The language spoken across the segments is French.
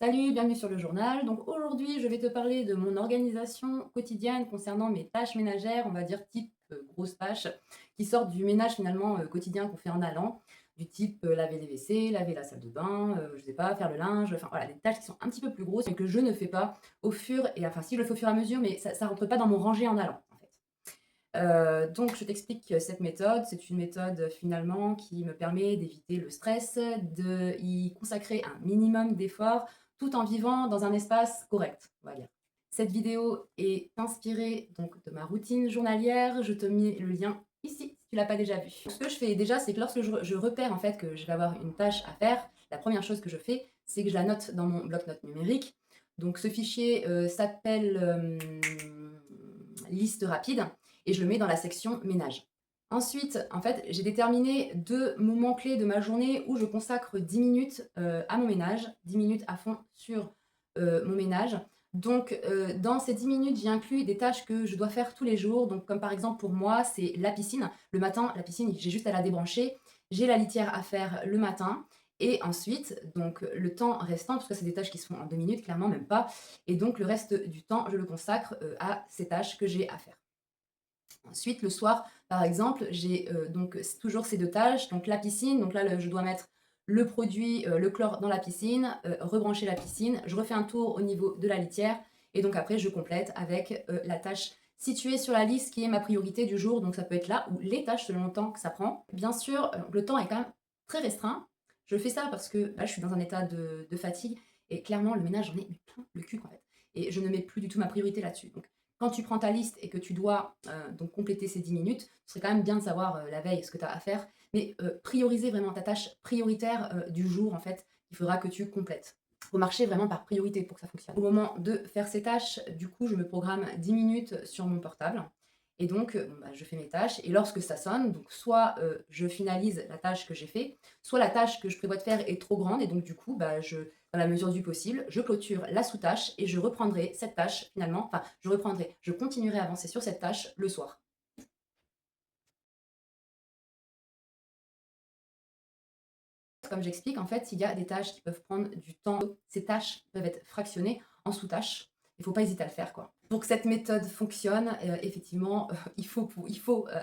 Salut, bienvenue sur le journal. Donc aujourd'hui, je vais te parler de mon organisation quotidienne concernant mes tâches ménagères, on va dire type grosses tâches, qui sortent du ménage finalement quotidien qu'on fait en allant, du type laver les WC, laver la salle de bain, je sais pas, faire le linge, enfin voilà, des tâches qui sont un petit peu plus grosses mais que je ne fais pas au fur et enfin si je le fais au fur et à mesure, mais ça rentre pas dans mon rangé en allant en fait. Donc je t'explique cette méthode. C'est une méthode finalement qui me permet d'éviter le stress, de y consacrer un minimum d'efforts, tout en vivant dans un espace correct, on va dire. Cette vidéo est inspirée donc de ma routine journalière. Je te mets le lien ici si tu l'as pas déjà vu. Ce que je fais déjà, c'est que lorsque je repère en fait que je vais avoir une tâche à faire, la première chose que je fais, c'est que je la note dans mon bloc-notes numérique. Donc ce fichier s'appelle liste rapide et je le mets dans la section ménage. Ensuite, en fait, j'ai déterminé 2 moments clés de ma journée où je consacre 10 minutes, à mon ménage, 10 minutes à fond sur, mon ménage. Donc, dans ces 10 minutes, j'y inclus des tâches que je dois faire tous les jours. Donc comme par exemple pour moi, c'est la piscine. Le matin, la piscine, j'ai juste à la débrancher. J'ai la litière à faire le matin et ensuite, donc le temps restant, parce que c'est des tâches qui se font en 2 minutes, clairement même pas, et donc le reste du temps, je le consacre, à ces tâches que j'ai à faire. Ensuite, le soir, par exemple, j'ai donc toujours ces 2 tâches, donc la piscine, donc là, je dois mettre le produit, le chlore dans la piscine, rebrancher la piscine. Je refais un tour au niveau de la litière et donc après je complète avec, la tâche située sur la liste qui est ma priorité du jour, donc ça peut être là ou les tâches selon le temps que ça prend. Bien sûr, le temps est quand même très restreint. Je fais ça parce que là, je suis dans un état de fatigue et clairement le ménage, j'en ai mais plein le cul, en fait, et je ne mets plus du tout ma priorité là-dessus. Donc quand tu prends ta liste et que tu dois donc compléter ces 10 minutes, ce serait quand même bien de savoir la veille ce que tu as à faire, mais prioriser vraiment ta tâche prioritaire du jour en fait, il faudra que tu complètes. Il faut marcher vraiment par priorité pour que ça fonctionne. Au moment de faire ces tâches, du coup, je me programme 10 minutes sur mon portable. Et donc, bon, bah, je fais mes tâches. Et lorsque ça sonne, donc soit je finalise la tâche que j'ai fait, soit la tâche que je prévois de faire est trop grande. Et donc, du coup, bah, dans la mesure du possible, je clôture la sous-tâche et je reprendrai cette tâche finalement, enfin je continuerai à avancer sur cette tâche le soir. Comme j'explique, en fait, il y a des tâches qui peuvent prendre du temps, ces tâches peuvent être fractionnées en sous-tâches. Il ne faut pas hésiter à le faire, quoi. Pour que cette méthode fonctionne, effectivement,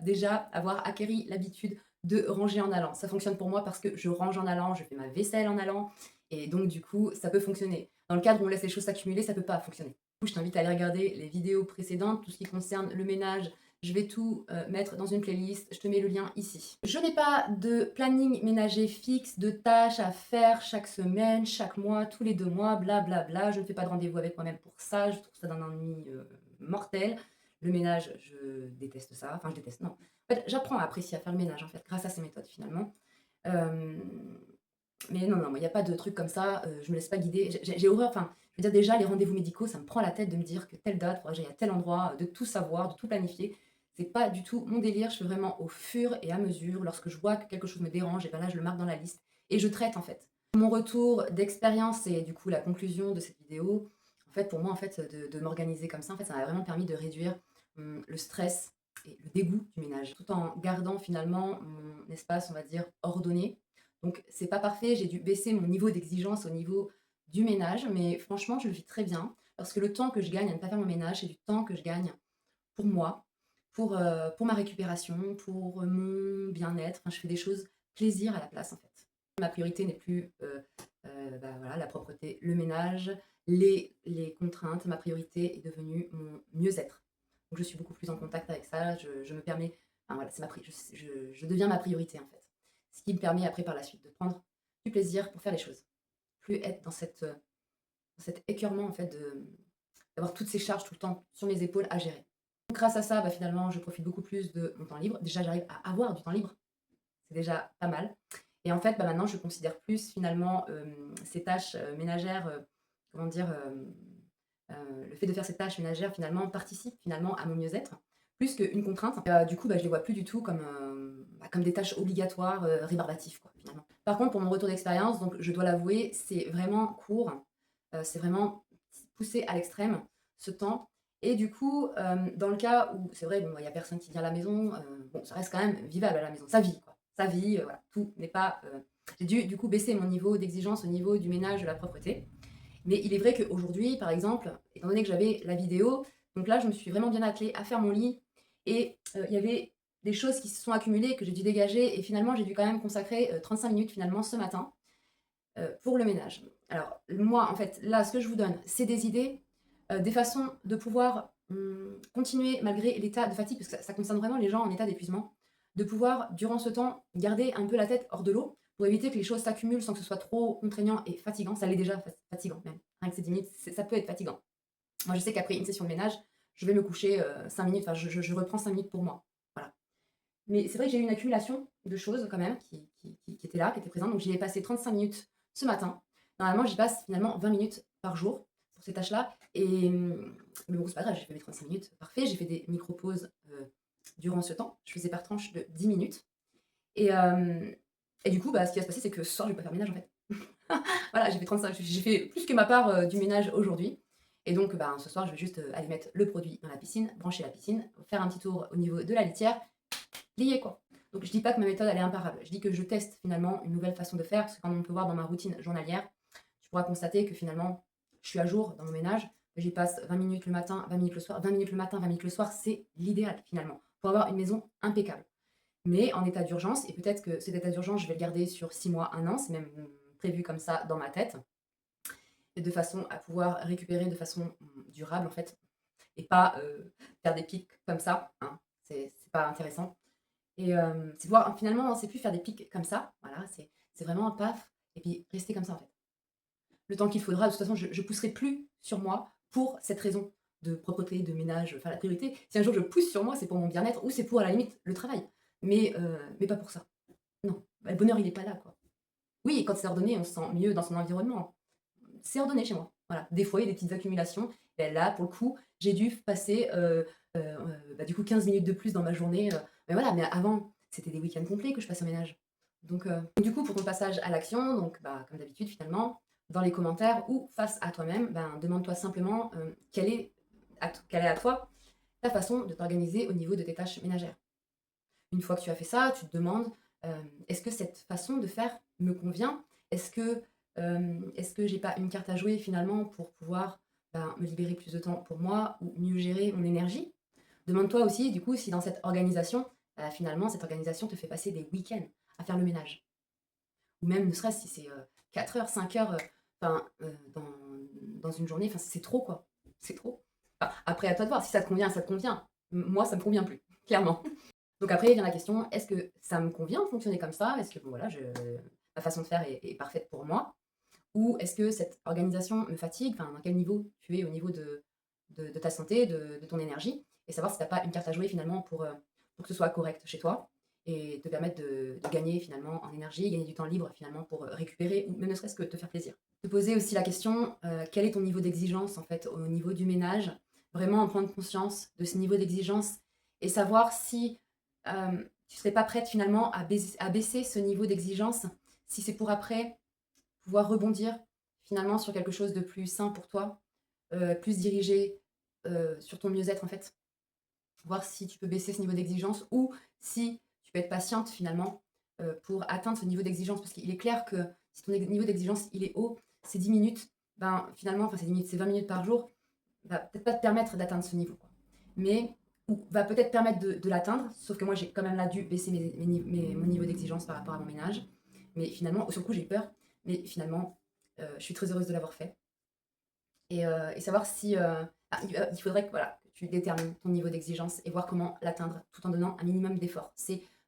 déjà avoir acquéri l'habitude de ranger en allant. Ça fonctionne pour moi parce que je range en allant, je fais ma vaisselle en allant et donc du coup, ça peut fonctionner. Dans le cadre où on laisse les choses s'accumuler, ça peut pas fonctionner. Du coup, je t'invite à aller regarder les vidéos précédentes, tout ce qui concerne le ménage. Je vais tout mettre dans une playlist, je te mets le lien ici. Je n'ai pas de planning ménager fixe, de tâches à faire chaque semaine, chaque mois, tous les 2 mois, blablabla. Je ne fais pas de rendez-vous avec moi-même pour ça, je trouve ça d'un ennui mortel. Le ménage, je déteste ça, enfin je déteste, non. En fait, j'apprends à apprécier à faire le ménage en fait, grâce à ces méthodes finalement. Euh, mais non, non, moi, il y a pas de truc comme ça, je me laisse pas guider. J'ai horreur, enfin, je veux dire déjà les rendez-vous médicaux, ça me prend la tête de me dire que telle date, faudra que j'aille à tel endroit, de tout savoir, de tout planifier. C'est pas du tout mon délire, je fais vraiment au fur et à mesure. Lorsque je vois que quelque chose me dérange et ben là, je le marque dans la liste et je traite, en fait. Mon retour d'expérience et du coup la conclusion de cette vidéo, en fait, pour moi, en fait, de m'organiser comme ça, en fait, ça m'a vraiment permis de réduire, le stress et le dégoût du ménage, tout en gardant finalement mon espace, on va dire, ordonné. Donc c'est pas parfait, j'ai dû baisser mon niveau d'exigence au niveau du ménage, mais franchement, je le vis très bien parce que le temps que je gagne à ne pas faire mon ménage, c'est du temps que je gagne pour moi, pour ma récupération, pour mon bien-être. Enfin, je fais des choses plaisir à la place, en fait. Ma priorité n'est plus, bah, voilà, la propreté, le ménage, les contraintes. Ma priorité est devenue mon mieux-être. Donc je suis beaucoup plus en contact avec ça, je me permets enfin voilà, c'est ma pri je deviens ma priorité, en fait. Ce qui me permet après par la suite de prendre du plaisir pour faire les choses. Plus être dans cet écœurement en fait d'avoir toutes ces charges tout le temps sur mes épaules à gérer. Donc grâce à ça, bah, finalement, je profite beaucoup plus de mon temps libre. Déjà, j'arrive à avoir du temps libre, c'est déjà pas mal. Et en fait, bah, maintenant, je considère plus finalement ces tâches ménagères, comment dire, le fait de faire ces tâches ménagères finalement participe finalement à mon mieux-être, plus qu'une contrainte. Du coup, bah, je les vois plus du tout comme, bah, comme des tâches obligatoires, rébarbatives quoi, finalement. Par contre, pour mon retour d'expérience, donc je dois l'avouer, c'est vraiment court, c'est vraiment poussé à l'extrême, ce temps. Et du coup, dans le cas où c'est vrai, bon, bah, il y a personne qui vient à la maison, bon, ça reste quand même vivable à la maison. Ça vit quoi, ça vit, voilà, tout n'est pas, j'ai dû du coup baisser mon niveau d'exigence au niveau du ménage, de la propreté. Mais il est vrai qu'aujourd'hui, par exemple, étant donné que j'avais la vidéo, donc là, je me suis vraiment bien attelée à faire mon lit et il y avait des choses qui se sont accumulées, que j'ai dû dégager et finalement, j'ai dû quand même consacrer, 35 minutes finalement ce matin, pour le ménage. Alors moi, en fait, là, ce que je vous donne, c'est des idées, des façons de pouvoir, continuer malgré l'état de fatigue, parce que ça concerne vraiment les gens en état d'épuisement, de pouvoir, durant ce temps, garder un peu la tête hors de l'eau pour éviter que les choses s'accumulent sans que ce soit trop contraignant et fatigant. Ça l'est déjà fatigant même. Rien que ces 10 minutes, ça peut être fatigant. Moi, je sais qu'après une session de ménage, je vais me coucher 5 minutes, enfin, je reprends 5 minutes pour moi. Voilà. Mais c'est vrai que j'ai eu une accumulation de choses quand même qui étaient là, qui étaient présentes. Donc j'y ai passé 35 minutes ce matin. Normalement, j'y passe finalement 20 minutes par jour pour ces tâches-là. Mais bon, c'est pas grave, j'ai fait mes 35 minutes, parfait. J'ai fait des micro-pauses durant ce temps. Je faisais par tranche de 10 minutes. Et, euh, et du coup, bah, ce qui va se passer, c'est que ce soir, je vais pas faire ménage en fait. Voilà, j'ai fait plus que ma part du ménage aujourd'hui. Et donc, bah, ce soir, je vais juste aller mettre le produit dans la piscine, brancher la piscine, faire un petit tour au niveau de la litière, lié quoi. Donc je dis pas que ma méthode elle est imparable, je dis que je teste finalement une nouvelle façon de faire, parce que comme on peut voir dans ma routine journalière, tu pourras constater que finalement je suis à jour dans mon ménage, que j'y passe 20 minutes le matin, 20 minutes le soir, 20 minutes le matin, 20 minutes le soir, c'est l'idéal finalement, pour avoir une maison impeccable. Mais en état d'urgence, et peut-être que cet état d'urgence, je vais le garder sur 6 mois, 1 an, c'est même prévu comme ça dans ma tête, et de façon à pouvoir récupérer de façon durable en fait, et pas faire des pics comme ça, hein, c'est pas intéressant. Et c'est voir finalement, c'est plus faire des pics comme ça, voilà, c'est vraiment un paf et puis rester comme ça, en fait. Le temps qu'il faudra, de toute façon, je pousserai plus sur moi pour cette raison de propreté, de ménage, enfin la priorité. Si un jour je pousse sur moi, c'est pour mon bien-être ou c'est pour, à la limite, le travail. Mais pas pour ça. Non, bah, le bonheur, il est pas là, quoi. Oui, quand c'est ordonné, on se sent mieux dans son environnement. C'est ordonné chez moi. Voilà. Des fois, il y a des petites accumulations. Et là, pour le coup, j'ai dû passer bah, du coup 15 minutes de plus dans ma journée. Mais voilà, mais avant, c'était des week-ends complets que je passais au ménage. Donc, du coup, pour ton passage à l'action, donc bah, comme d'habitude, finalement, dans les commentaires ou face à toi-même, ben, demande-toi simplement quelle est à toi ta façon de t'organiser au niveau de tes tâches ménagères. Une fois que tu as fait ça, tu te demandes est-ce que cette façon de faire me convient? Est-ce que j'ai pas une carte à jouer finalement pour pouvoir ben, me libérer plus de temps pour moi ou mieux gérer mon énergie? Demande-toi aussi, du coup, si dans cette organisation, finalement, cette organisation te fait passer des week-ends à faire le ménage. Ou même, ne serait-ce si c'est 4 heures, 5 heures dans une journée, c'est trop, quoi. C'est trop. Enfin, après, à toi de voir. Si ça te convient, ça te convient. Moi, ça me convient plus, clairement. Donc après, il vient la question, est-ce que ça me convient de fonctionner comme ça? Est-ce que bon, voilà, ma façon de faire est parfaite pour moi? Ou est-ce que cette organisation me fatigue? Enfin, dans quel niveau tu es au niveau de ta santé, de ton énergie? Et savoir si tu n'as pas une carte à jouer finalement pour que ce soit correct chez toi et te permettre de gagner finalement en énergie, gagner du temps libre finalement pour récupérer ou même ne serait-ce que te faire plaisir. Te poser aussi la question, quel est ton niveau d'exigence en fait au niveau du ménage? Vraiment en prendre conscience de ce niveau d'exigence et savoir si tu ne serais pas prête finalement à baisser ce niveau d'exigence si c'est pour après pouvoir rebondir finalement sur quelque chose de plus sain pour toi, plus dirigé sur ton mieux-être en fait. Voir si tu peux baisser ce niveau d'exigence ou si tu peux être patiente finalement pour atteindre ce niveau d'exigence. Parce qu'il est clair que si ton niveau d'exigence il est haut, ces 10 minutes, ben, finalement, enfin ces 10 minutes, ces 20 minutes par jour, va peut-être pas te permettre d'atteindre ce niveau. Quoi. Mais ou va peut-être permettre de l'atteindre, sauf que moi j'ai quand même là dû baisser mon niveau d'exigence par rapport à mon ménage. Mais finalement, sur le coup j'ai eu peur, mais finalement je suis très heureuse de l'avoir fait. Et savoir si il faudrait que, voilà, que tu détermines ton niveau d'exigence et voir comment l'atteindre tout en donnant un minimum d'effort.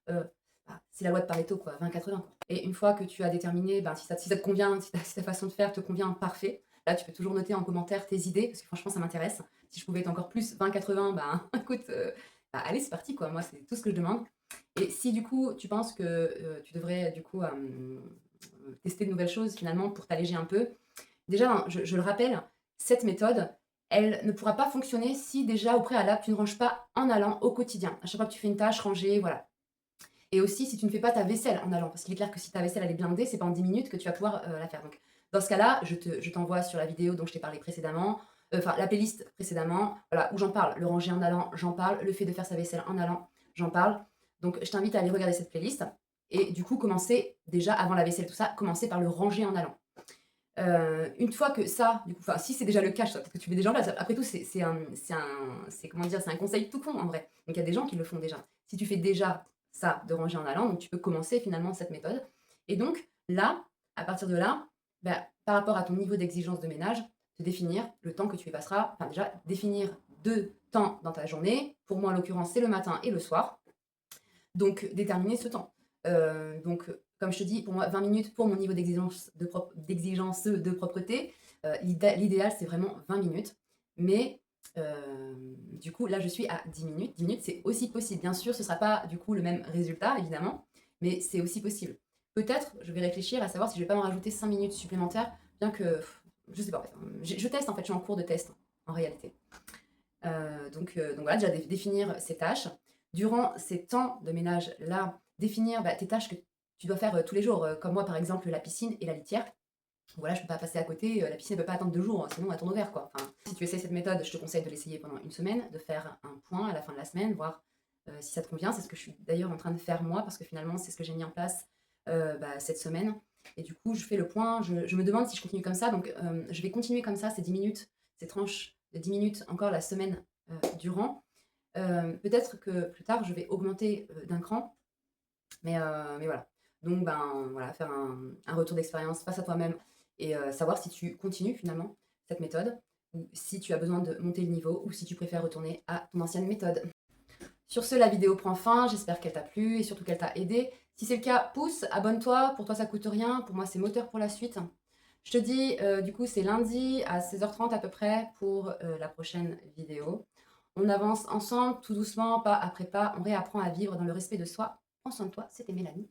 Euh, c'est la loi de Pareto, quoi, 20-80. Quoi. Et une fois que tu as déterminé, ben, si ça te convient, si ta façon de faire te convient, parfait. Là, tu peux toujours noter en commentaire tes idées, parce que franchement, ça m'intéresse. Si je pouvais être encore plus 20-80, ben écoute, allez, c'est parti, quoi. Moi, c'est tout ce que je demande. Et si du coup, tu penses que tu devrais du coup tester de nouvelles choses finalement pour t'alléger un peu, déjà, hein, je le rappelle, cette méthode, elle ne pourra pas fonctionner si déjà au préalable, tu ne ranges pas en allant au quotidien. À chaque fois que tu fais une tâche, ranger, voilà. Et aussi, si tu ne fais pas ta vaisselle en allant, parce qu'il est clair que si ta vaisselle elle est blindée, c'est pas en 10 minutes que tu vas pouvoir la faire. Donc, dans ce cas-là, je t'envoie sur la vidéo dont je t'ai parlé précédemment, enfin la playlist précédemment, voilà, où j'en parle. Le ranger en allant, j'en parle. Le fait de faire sa vaisselle en allant, j'en parle. Donc, je t'invite à aller regarder cette playlist et du coup, commencer déjà avant la vaisselle, tout ça, commencer par le ranger en allant. Une fois que ça, du coup, enfin, si c'est déjà le cas, peut-être que tu mets déjà en place. Après tout, c'est comment dire? C'est un conseil tout con en vrai. Donc il y a des gens qui le font déjà. Si tu fais déjà ça, de ranger en allant, donc tu peux commencer finalement cette méthode. Et donc là, à partir de là, bah, par rapport à ton niveau d'exigence de ménage, te définir le temps que tu y passeras. Enfin déjà, définir 2 temps dans ta journée. Pour moi, en l'occurrence, c'est le matin et le soir. Donc déterminer ce temps. Comme je te dis, pour moi 20 minutes pour mon niveau d'exigence de propreté, l'idéal c'est vraiment 20 minutes. Mais du coup là je suis à 10 minutes. 10 minutes c'est aussi possible. Bien sûr ce ne sera pas du coup le même résultat évidemment, mais c'est aussi possible. Peut-être je vais réfléchir à savoir si je vais pas me rajouter 5 minutes supplémentaires, bien que je sais pas en fait, hein. Je teste en fait, je suis en cours de test en réalité. Donc voilà, déjà définir ces tâches. Durant ces temps de ménage-là, définir tes tâches que tu dois faire tous les jours, comme moi par exemple la piscine et la litière. Voilà, je ne peux pas passer à côté, la piscine ne peut pas attendre 2 jours, hein, sinon elle tourne au vert quoi. Enfin, si tu essaies cette méthode, je te conseille de l'essayer pendant une semaine, de faire un point à la fin de la semaine, voir si ça te convient. C'est ce que je suis d'ailleurs en train de faire moi, parce que finalement c'est ce que j'ai mis en place cette semaine. Et du coup, je fais le point, je me demande si je continue comme ça. Donc je vais continuer comme ça, ces 10 minutes, ces tranches de 10 minutes encore la semaine durant. Peut-être que plus tard, je vais augmenter d'un cran, mais voilà. Donc, ben, voilà, faire un retour d'expérience face à toi-même et savoir si tu continues finalement cette méthode ou si tu as besoin de monter le niveau ou si tu préfères retourner à ton ancienne méthode. Sur ce, la vidéo prend fin. J'espère qu'elle t'a plu et surtout qu'elle t'a aidé. Si c'est le cas, pouce, abonne-toi. Pour toi, ça coûte rien. Pour moi, c'est moteur pour la suite. Je te dis, du coup, c'est lundi à 16h30 à peu près pour la prochaine vidéo. On avance ensemble, tout doucement, pas après pas. On réapprend à vivre dans le respect de soi. Prends soin de toi, c'était Mélanie.